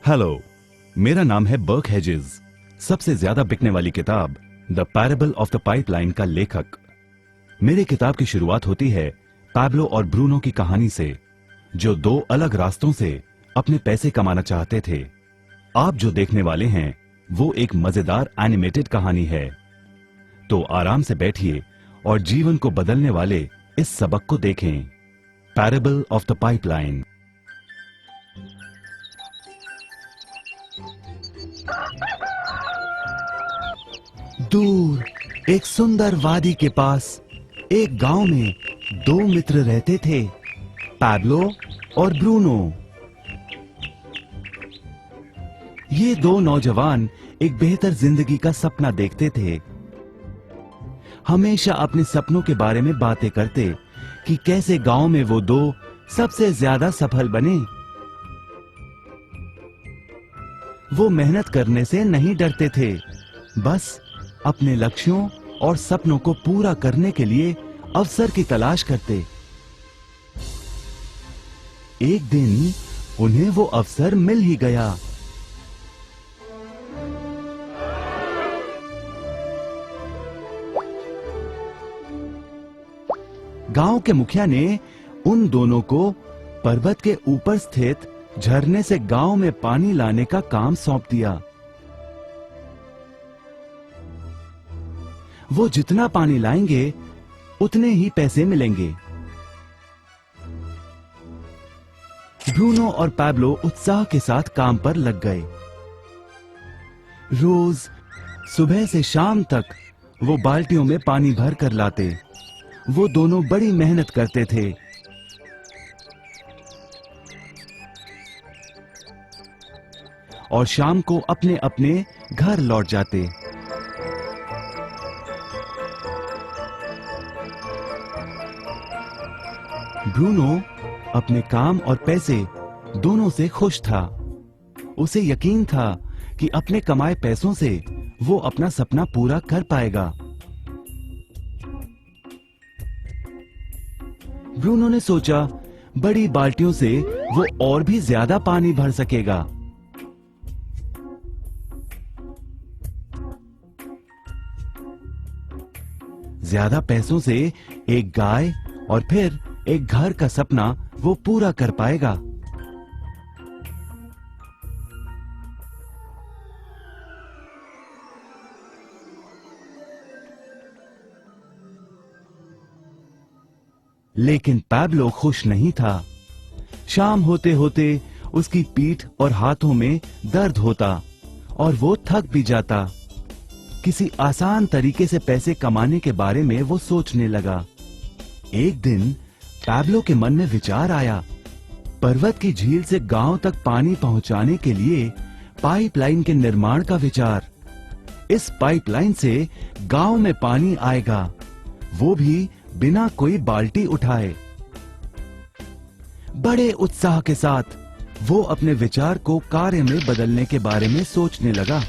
Hello, मेरा नाम है बर्क हेजेस। सबसे ज्यादा बिकने वाली किताब the parable of the pipeline का लेखक। मेरी किताब की शुरुआत होती है पैब्लो और ब्रूनो की कहानी से, जो दो अलग रास्तों से अपने पैसे कमाना चाहते थे। आप जो देखने वाले हैं वो एक मजेदार एनिमेटेड कहानी है। तो आराम से बैठिए और जीवन को बदलने वाले इस सबक को देखें, पैरेबल ऑफ द पाइपलाइन। दूर एक सुंदर वादी के पास एक गांव में दो मित्र रहते थे, पैब्लो और ब्रूनो। ये दो नौजवान एक बेहतर जिंदगी का सपना देखते थे। हमेशा अपने सपनों के बारे में बातें करते कि कैसे गांव में वो दो सबसे ज्यादा सफल बने। वो मेहनत करने से नहीं डरते थे, बस अपने लक्ष्यों और सपनों को पूरा करने के लिए अवसर की तलाश करते। एक दिन उन्हें वो अवसर मिल ही गया। गांव के मुखिया ने उन दोनों को पर्वत के ऊपर स्थित झरने से गांव में पानी लाने का काम सौंप दिया। वो जितना पानी लाएंगे उतने ही पैसे मिलेंगे। ब्रूनो और पैब्लो उत्साह के साथ काम पर लग गए। रोज सुबह से शाम तक वो बाल्टियों में पानी भर कर लाते। वो दोनों बड़ी मेहनत करते थे। और शाम को अपने अपने घर लौट जाते। ब्रूनो अपने काम और पैसे दोनों से खुश था। उसे यकीन था कि अपने कमाए पैसों से वो अपना सपना पूरा कर पाएगा। ब्रूनो ने सोचा बड़ी बाल्टियों से वो और भी ज्यादा पानी भर सकेगा। ज्यादा पैसों से एक गाय और फिर एक घर का सपना वो पूरा कर पाएगा। लेकिन पैब्लो खुश नहीं था। शाम होते होते उसकी पीठ और हाथों में दर्द होता और वो थक भी जाता। किसी आसान तरीके से पैसे कमाने के बारे में वो सोचने लगा। एक दिन पैब्लो के मन में विचार आया, पर्वत की झील से गांव तक पानी पहुंचाने के लिए पाइपलाइन के निर्माण का विचार। इस पाइपलाइन से गांव में पानी आएगा, वो भी बिना कोई बाल्टी उठाए। बड़े उत्साह के साथ वो अपने विचार को कार्य में बदलने के बारे में सोचने लगा।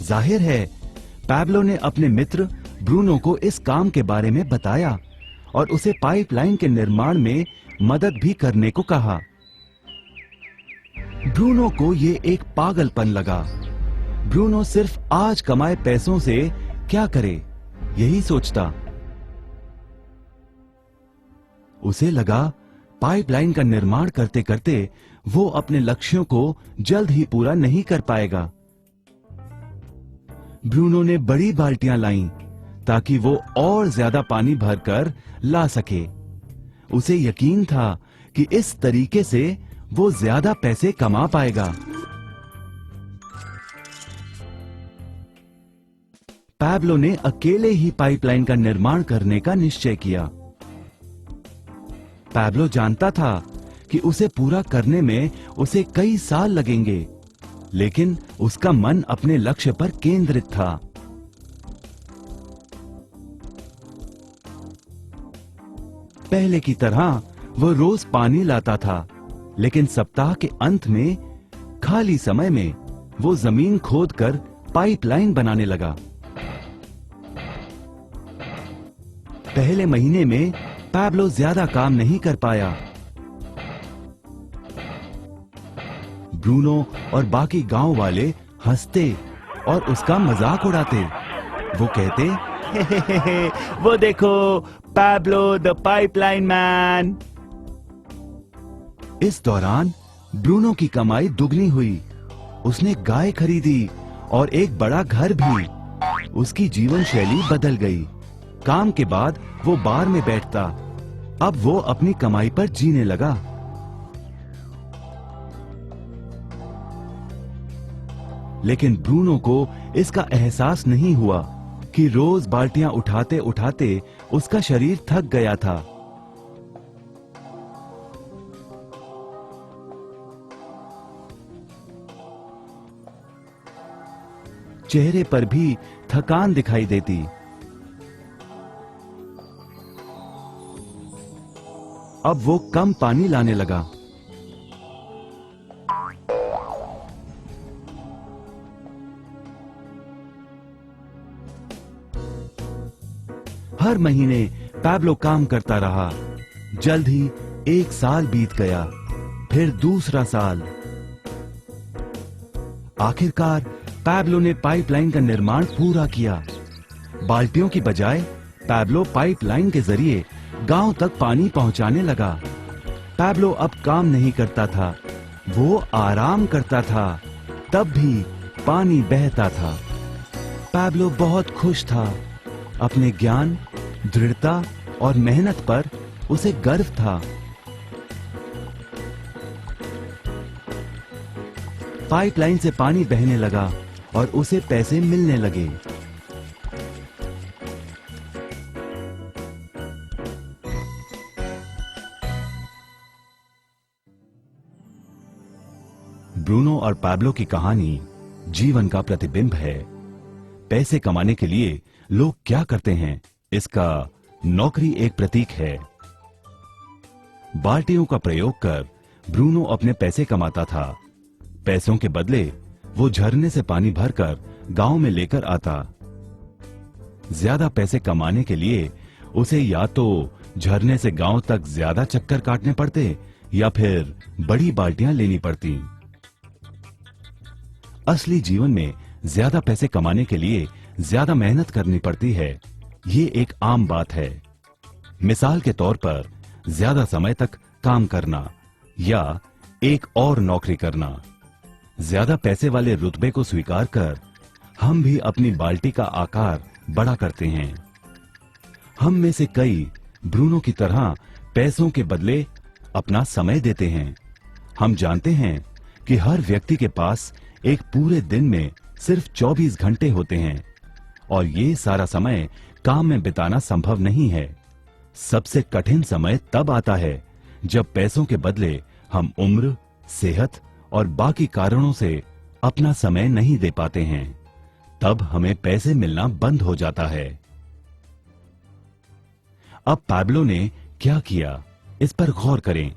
जाहिर है पैब्लो ने अपने मित्र ब्रूनो को इस काम के बारे में बताया और उसे पाइपलाइन के निर्माण में मदद भी करने को कहा। ब्रूनो को ये एक पागलपन लगा। ब्रूनो सिर्फ आज कमाए पैसों से क्या करे, यही सोचता। उसे लगा पाइपलाइन का निर्माण करते करते वो अपने लक्ष्यों को जल्द ही पूरा नहीं कर पाएगा। ब्रूनो ने बड़ी बाल्टियां लाईं ताकि वो और ज्यादा पानी भरकर ला सके। उसे यकीन था कि इस तरीके से वो ज्यादा पैसे कमा पाएगा। पैब्लो ने अकेले ही पाइपलाइन का निर्माण करने का निश्चय किया। पैब्लो जानता था कि उसे पूरा करने में उसे कई साल लगेंगे, लेकिन उसका मन अपने लक्ष्य पर केंद्रित था। पहले की तरह वो रोज पानी लाता था, लेकिन सप्ताह के अंत में खाली समय में वो जमीन खोदकर पाइपलाइन बनाने लगा। पहले महीने में पैब्लो ज्यादा काम नहीं कर पाया। ब्रूनो और बाकी गांव वाले हंसते और उसका मजाक उड़ाते। वो कहते, हे हे हे हे, वो देखो पैब्लो द पाइपलाइन मैन। इस दौरान ब्रूनो की कमाई दुगनी हुई। उसने गाय खरीदी और एक बड़ा घर भी। उसकी जीवन शैली बदल गई। काम के बाद वो बार में बैठता। अब वो अपनी कमाई पर जीने लगा। लेकिन ब्रूनो को इसका एहसास नहीं हुआ कि रोज बाल्टियां उठाते उठाते उसका शरीर थक गया था। चेहरे पर भी थकान दिखाई देती। अब वो कम पानी लाने लगा। हर महीने पैब्लो काम करता रहा। जल्द ही 1 साल बीत गया, फिर दूसरा साल। आखिरकार पैब्लो ने पाइपलाइन का निर्माण पूरा किया। बाल्टियों की बजाय पैब्लो पाइपलाइन के जरिए गांव तक पानी पहुंचाने लगा। पैब्लो अब काम नहीं करता था, वो आराम करता था। तब भी पानी बहता था। पैब्लो बहुत खुश था। अपने ज्ञान, दृढ़ता और मेहनत पर उसे गर्व था। पाइपलाइन से पानी बहने लगा और उसे पैसे मिलने लगे। ब्रूनो और पैब्लो की कहानी जीवन का प्रतिबिंब है। पैसे कमाने के लिए लोग क्या करते हैं, इसका नौकरी एक प्रतीक है। बाल्टियों का प्रयोग कर ब्रूनो अपने पैसे कमाता था। पैसों के बदले वो झरने से पानी भरकर गांव में लेकर आता। ज्यादा पैसे कमाने के लिए उसे या तो झरने से गांव तक ज्यादा चक्कर काटने पड़ते या फिर बड़ी बाल्टियां लेनी पड़ती। असली जीवन में ज्यादा पैसे कमाने के लिए ज्यादा मेहनत करनी पड़ती है। ये एक आम बात है। मिसाल के तौर पर ज्यादा समय तक काम करना या एक और नौकरी करना। ज्यादा पैसे वाले रुतबे को स्वीकार कर हम भी अपनी बाल्टी का आकार बड़ा करते हैं। हम में से कई ब्रूनो की तरह पैसों के बदले अपना समय देते हैं। हम जानते हैं कि हर व्यक्ति के पास एक पूरे दिन में सिर्फ 24 घंटे होते हैं और ये सारा समय काम में बिताना संभव नहीं है। सबसे कठिन समय तब आता है जब पैसों के बदले हम उम्र, सेहत और बाकी कारणों से अपना समय नहीं दे पाते हैं। तब हमें पैसे मिलना बंद हो जाता है। अब पैब्लो ने क्या किया, इस पर गौर करें।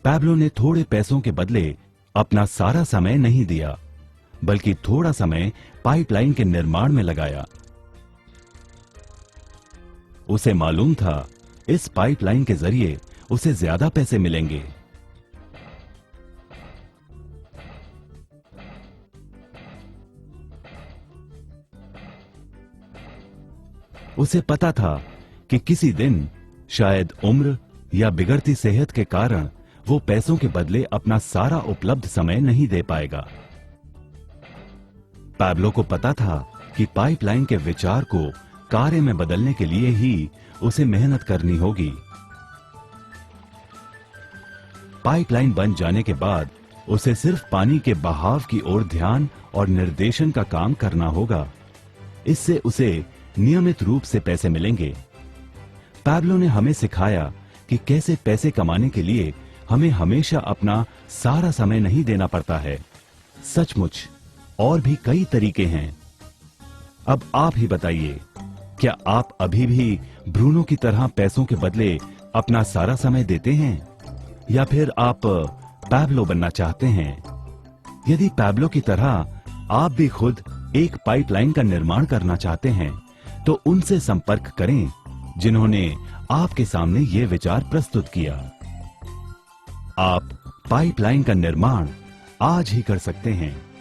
पैब्लो ने थोड़े पैसों के बदले अपना सारा समय नहीं दिया, बल्कि थोड़ा समय पाइपलाइन के निर्माण में लगाया। उसे मालूम था इस पाइपलाइन के जरिए उसे ज्यादा पैसे मिलेंगे। उसे पता था कि किसी दिन शायद उम्र या बिगड़ती सेहत के कारण वो पैसों के बदले अपना सारा उपलब्ध समय नहीं दे पाएगा। पैब्लो को पता था कि पाइपलाइन के विचार को कार्य में बदलने के लिए ही उसे मेहनत करनी होगी। पाइपलाइन बन जाने के बाद उसे सिर्फ पानी के बहाव की ओर ध्यान और निर्देशन का काम करना होगा। इससे उसे नियमित रूप से पैसे मिलेंगे। पैब्लो ने हमें सिखाया कि कैसे पैसे कमाने के लिए हमें हमेशा अपना सारा समय नहीं देना पड़ता है। सचमुच और भी कई तरीके हैं। अब आप ही बताइए, क्या आप अभी भी ब्रूनो की तरह पैसों के बदले अपना सारा समय देते हैं या फिर आप पैब्लो बनना चाहते हैं? यदि पैब्लो की तरह आप भी खुद एक पाइपलाइन का निर्माण करना चाहते हैं तो उनसे संपर्क करें जिन्होंने आपके सामने ये विचार प्रस्तुत किया। आप पाइपलाइन का निर्माण आज ही कर सकते हैं।